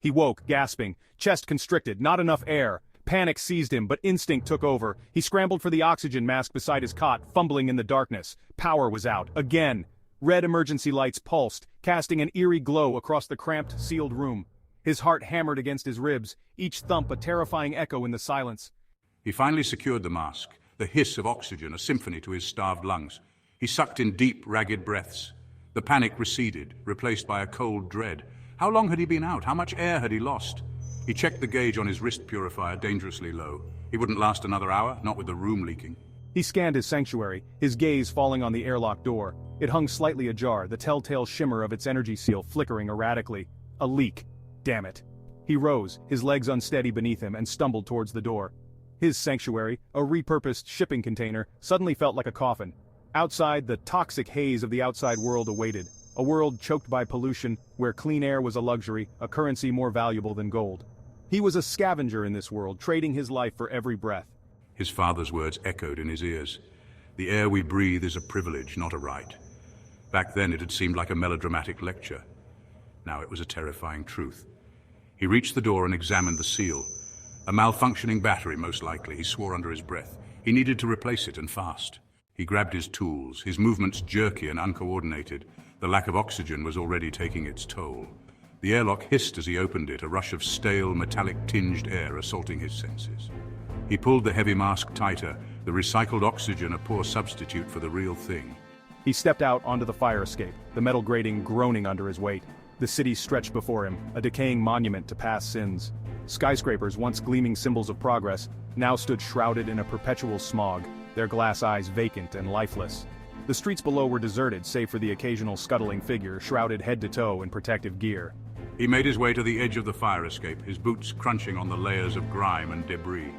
He woke, gasping, chest constricted, not enough air. Panic seized him, but instinct took over. He scrambled for the oxygen mask beside his cot, fumbling in the darkness. Power was out, again. Red emergency lights pulsed, casting an eerie glow across the cramped, sealed room. His heart hammered against his ribs, each thump a terrifying echo in the silence. He finally secured the mask, the hiss of oxygen a symphony to his starved lungs. He sucked in deep, ragged breaths. The panic receded, replaced by a cold dread. How long had he been out? How much air had he lost? He checked the gauge on his wrist purifier, dangerously low. He wouldn't last another hour, not with the room leaking. He scanned his sanctuary, his gaze falling on the airlock door. It hung slightly ajar, the telltale shimmer of its energy seal flickering erratically. A leak. Damn it. He rose, his legs unsteady beneath him, and stumbled towards the door. His sanctuary, a repurposed shipping container, suddenly felt like a coffin. Outside, the toxic haze of the outside world awaited. A world choked by pollution, where clean air was a luxury, a currency more valuable than gold. He was a scavenger in this world, trading his life for every breath. His father's words echoed in his ears. The air we breathe is a privilege, not a right. Back then it had seemed like a melodramatic lecture. Now it was a terrifying truth. He reached the door and examined the seal. A malfunctioning battery, most likely, he swore under his breath. He needed to replace it, and fast. He grabbed his tools, his movements jerky and uncoordinated. The lack of oxygen was already taking its toll. The airlock hissed as he opened it, a rush of stale, metallic-tinged air assaulting his senses. He pulled the heavy mask tighter, the recycled oxygen a poor substitute for the real thing. He stepped out onto the fire escape, the metal grating groaning under his weight. The city stretched before him, a decaying monument to past sins. Skyscrapers, once gleaming symbols of progress, now stood shrouded in a perpetual smog, their glass eyes vacant and lifeless. The streets below were deserted, save for the occasional scuttling figure, shrouded head to toe in protective gear. He made his way to the edge of the fire escape, his boots crunching on the layers of grime and debris.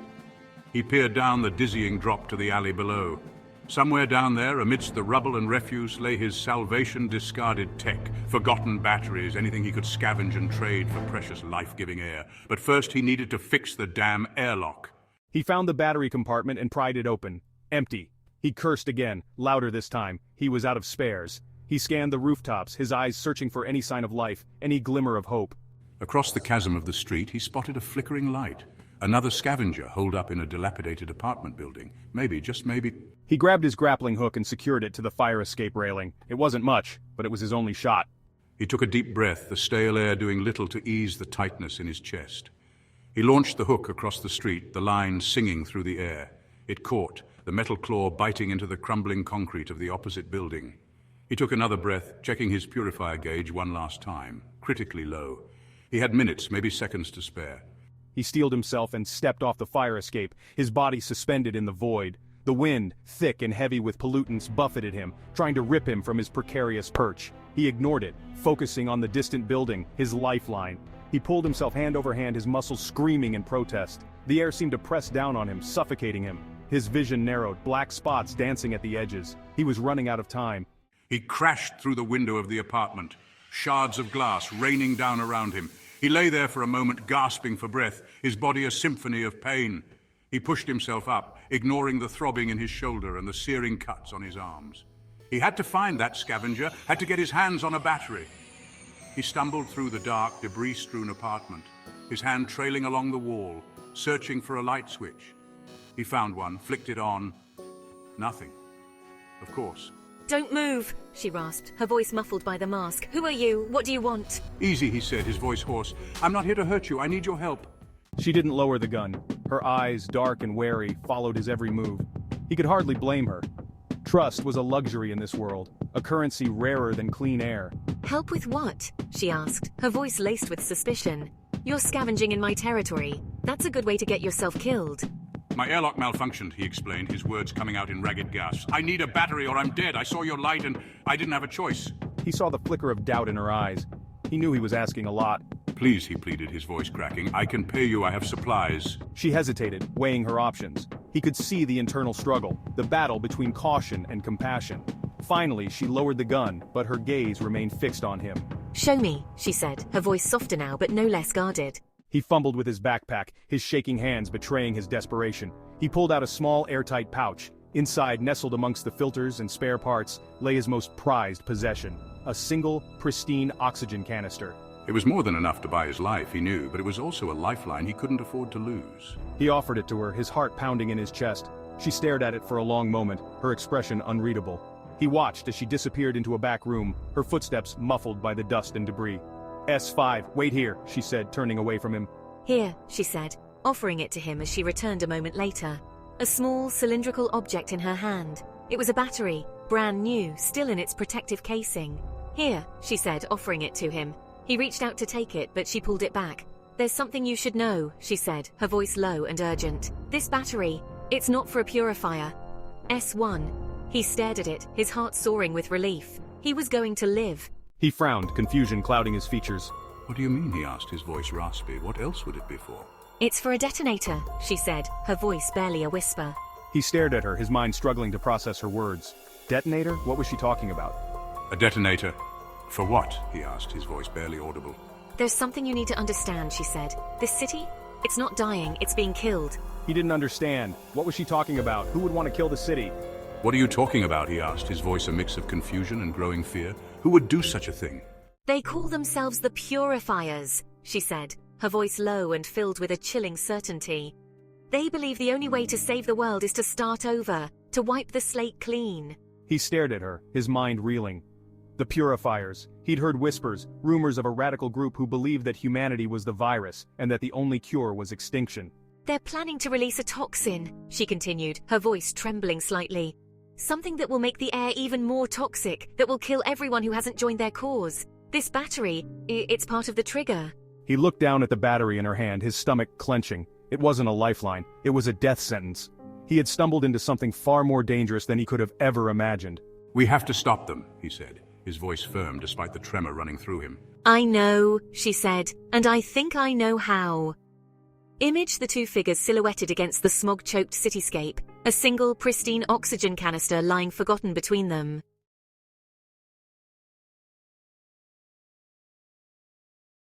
He peered down the dizzying drop to the alley below. Somewhere down there, amidst the rubble and refuse, lay his salvation-discarded tech, forgotten batteries, anything he could scavenge and trade for precious life-giving air. But first he needed to fix the damn airlock. He found the battery compartment and pried it open. Empty. He cursed again, louder this time. He was out of spares. He scanned the rooftops, his eyes searching for any sign of life, any glimmer of hope. Across the chasm of the street, he spotted a flickering light. Another scavenger holed up in a dilapidated apartment building. Maybe, just maybe... He grabbed his grappling hook and secured it to the fire escape railing. It wasn't much, but it was his only shot. He took a deep breath, the stale air doing little to ease the tightness in his chest. He launched the hook across the street, the line singing through the air. It caught, the metal claw biting into the crumbling concrete of the opposite building. He took another breath, checking his purifier gauge one last time, critically low. He had minutes, maybe seconds to spare. He steeled himself and stepped off the fire escape, his body suspended in the void. The wind, thick and heavy with pollutants, buffeted him, trying to rip him from his precarious perch. He ignored it, focusing on the distant building, his lifeline. He pulled himself hand over hand, his muscles screaming in protest. The air seemed to press down on him, suffocating him. His vision narrowed, black spots dancing at the edges. He was running out of time. He crashed through the window of the apartment, shards of glass raining down around him. He lay there for a moment, gasping for breath, his body a symphony of pain. He pushed himself up, ignoring the throbbing in his shoulder and the searing cuts on his arms. He had to find that scavenger, had to get his hands on a battery. He stumbled through the dark, debris-strewn apartment, his hand trailing along the wall, searching for a light switch. He found one, flicked it on. Nothing. Of course. "Don't move," she rasped, her voice muffled by the mask. "Who are you? What do you want?" "Easy," he said, his voice hoarse. "I'm not here to hurt you. I need your help." She didn't lower the gun. Her eyes, dark and wary, followed his every move. He could hardly blame her. Trust was a luxury in this world, a currency rarer than clean air. "Help with what?" she asked, her voice laced with suspicion. "You're scavenging in my territory. That's a good way to get yourself killed." "My airlock malfunctioned," he explained, his words coming out in ragged gasps. "I need a battery or I'm dead. I saw your light and I didn't have a choice." He saw the flicker of doubt in her eyes. He knew he was asking a lot. "Please," he pleaded, his voice cracking. "I can pay you. I have supplies." She hesitated, weighing her options. He could see the internal struggle, the battle between caution and compassion. Finally, she lowered the gun, but her gaze remained fixed on him. "Show me," she said, her voice softer now but no less guarded. He fumbled with his backpack, his shaking hands betraying his desperation. He pulled out a small, airtight pouch. Inside, nestled amongst the filters and spare parts, lay his most prized possession, a single, pristine oxygen canister. It was more than enough to buy his life, he knew, but it was also a lifeline he couldn't afford to lose. He offered it to her, his heart pounding in his chest. She stared at it for a long moment, her expression unreadable. He watched as she disappeared into a back room, her footsteps muffled by the dust and debris. S5, wait here, she said, turning away from him. Here, she said, offering it to him as she returned a moment later. A small, cylindrical object in her hand. It was a battery, brand new, still in its protective casing. Here, she said, offering it to him. He reached out to take it, but she pulled it back. There's something you should know, she said, her voice low and urgent. This battery, it's not for a purifier. S1. He stared at it, his heart soaring with relief. He was going to live. He frowned, confusion clouding his features. What do you mean, he asked, his voice raspy. What else would it be for? It's for a detonator, she said, her voice barely a whisper. He stared at her, his mind struggling to process her words. Detonator? What was she talking about? A detonator. For what? He asked, his voice barely audible. There's something you need to understand, she said. This city? It's not dying, it's being killed. He didn't understand. What was she talking about? Who would want to kill the city? What are you talking about? He asked, his voice a mix of confusion and growing fear. Who would do such a thing? They call themselves the Purifiers, she said, her voice low and filled with a chilling certainty. They believe the only way to save the world is to start over, to wipe the slate clean. He stared at her, his mind reeling. The Purifiers. He'd heard whispers, rumors of a radical group who believed that humanity was the virus and that the only cure was extinction. They're planning to release a toxin, she continued, her voice trembling slightly. Something that will make the air even more toxic, that will kill everyone who hasn't joined their cause. This battery, it's part of the trigger. He looked down at the battery in her hand, his stomach clenching. It wasn't a lifeline, it was a death sentence. He had stumbled into something far more dangerous than he could have ever imagined. We have to stop them, he said, his voice firm despite the tremor running through him. I know, she said, and I think I know how. Image the two figures silhouetted against the smog-choked cityscape, a single pristine oxygen canister lying forgotten between them.